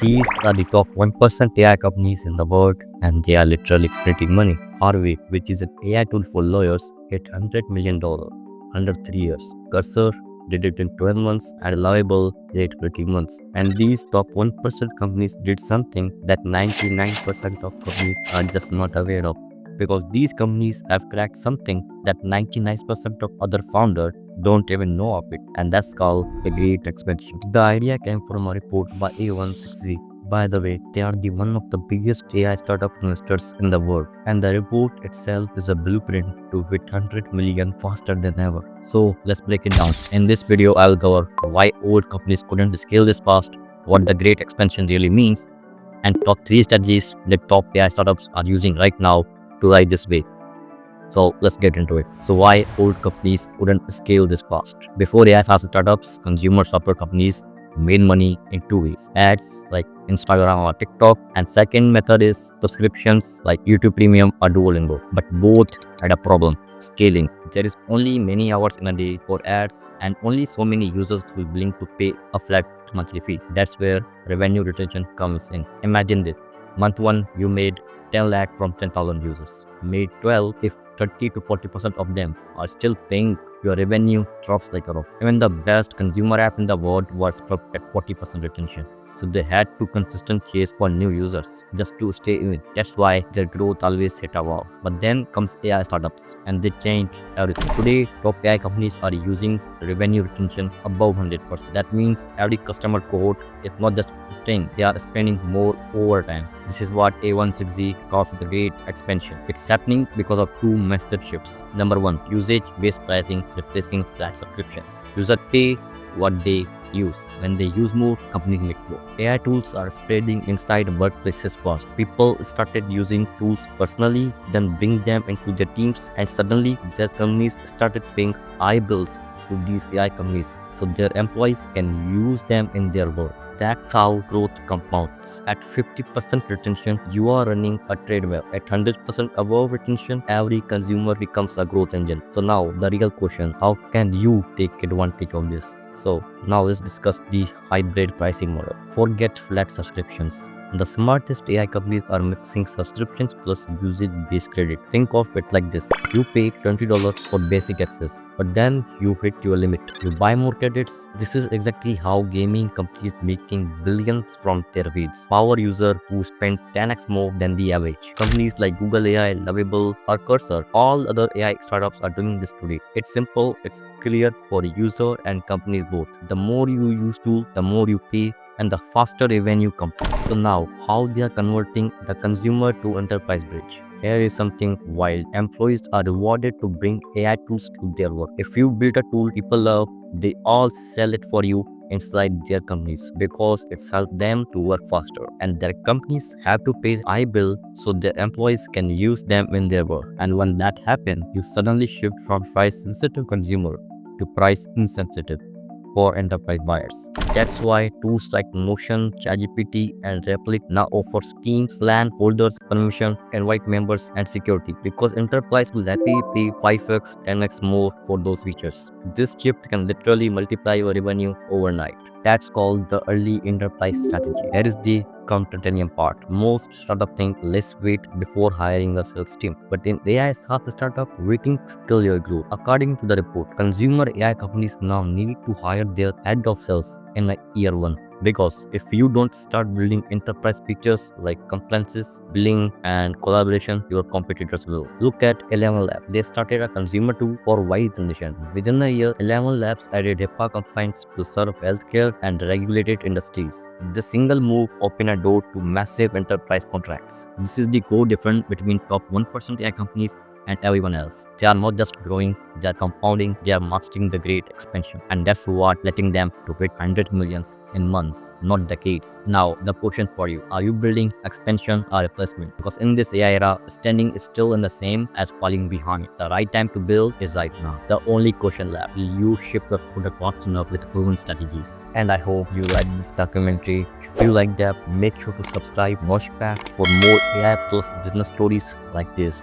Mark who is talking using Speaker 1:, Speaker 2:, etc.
Speaker 1: These are the top 1% AI companies in the world, and they are literally printing money. Harvey, which is an AI tool for lawyers, hit $100 million under 3 years. Cursor did it in 12 months and Lovable did 20 months. And these top 1% companies did something that 99% of companies are just not aware of. Because these companies have cracked something that 99% of other founders don't even know of it, and that's called the Great Expansion. The idea came from a report by A160. By the way, they are one of the biggest AI startup investors in the world, and the report itself is a blueprint to hit 100 million faster than ever. So let's break it down. In this video, I'll cover why old companies couldn't scale this fast, what the Great Expansion really means, and top 3 strategies that top AI startups are using right now to ride this wave. So let's get into it. So why old companies couldn't scale this fast? Before AI fast startups, consumer software companies made money in 2 ways: ads like Instagram or TikTok, and second method is subscriptions like YouTube Premium or Duolingo. But both had a problem: scaling. There is only many hours in a day for ads and only so many users will be willing to pay a flat monthly fee. That's where revenue retention comes in. Imagine this: month 1 you made 10 lakh from 10,000 users. Made 12 if 30 to 40% of them are still paying. Your revenue drops like a rock. Even the best consumer app in the world was stuck at 40% retention. So they had to consistently chase for new users just to stay in. That's why their growth always hit a wall. But then comes AI startups and they change everything. Today, top AI companies are using revenue retention above 100%. That means every customer cohort is not just staying, they are spending more over time. This is what A160 calls the Great Expansion. It's happening because of 2 massive shifts. Number 1, usage-based pricing replacing flat subscriptions. Users pay what they use. When they use more, companies make more. AI tools are spreading inside workplaces fast. People started using tools personally, then bring them into their teams, and suddenly their companies started paying high bills to these AI companies so their employees can use them in their work. That's how growth compounds. At 50% retention, you are running a trade web. At 100% above retention, every consumer becomes a growth engine. So now the real question: how can you take advantage of this? So now let's discuss the hybrid pricing model. Forget flat subscriptions. The smartest AI companies are mixing subscriptions plus usage-based credit. Think of it like this: you pay $20 for basic access, but then you hit your limit. You buy more credits. This is exactly how gaming companies making billions from their feeds. Power user who spend 10x more than the average. Companies like Google AI, Lovable, or Cursor, all other AI startups are doing this today. It's simple, it's clear for user and companies both. The more you use tool, the more you pay, and the faster revenue comes. So now, how they are converting the consumer to enterprise bridge? Here is something wild. Employees are rewarded to bring AI tools to their work. If you build a tool people love, they all sell it for you inside their companies because it's helped them to work faster, and their companies have to pay high bill so their employees can use them in their work. And when that happens, you suddenly shift from price sensitive consumer to price insensitive for enterprise buyers. That's why tools like Notion, ChatGPT, and Replik now offer schemes, LAN, folders, permission, invite members, and security, because enterprise will happily pay 5x, 10x more for those features. This shift can literally multiply your revenue overnight. That's called the early enterprise strategy. Here is the counter-titanium part. Most startups think let's wait before hiring a sales team. But in AI SaaS startup, waiting kills your growth. According to the report, consumer AI companies now need to hire their head of sales in like year 1. Because if you don't start building enterprise features like compliances, billing, and collaboration, your competitors will. Look at 100M Labs. They started a consumer tool for voice generation. Within a year, 100M Labs added HIPAA compliance to serve healthcare and regulated industries. The single move opened a door to massive enterprise contracts. This is the core difference between top 1% AI companies and everyone else. They are not just growing, they are compounding, they are mastering the Great Expansion. And that's what letting them to hit 100 millions in months, not decades. Now, the question for you: are you building expansion or replacement? Because in this AI era, standing is still in the same as falling behind. The right time to build is right now. The only question left: will you ship your product fast enough with proven strategies? And I hope you like this documentary. If you like that, make sure to subscribe, watch back for more AI plus business stories like this.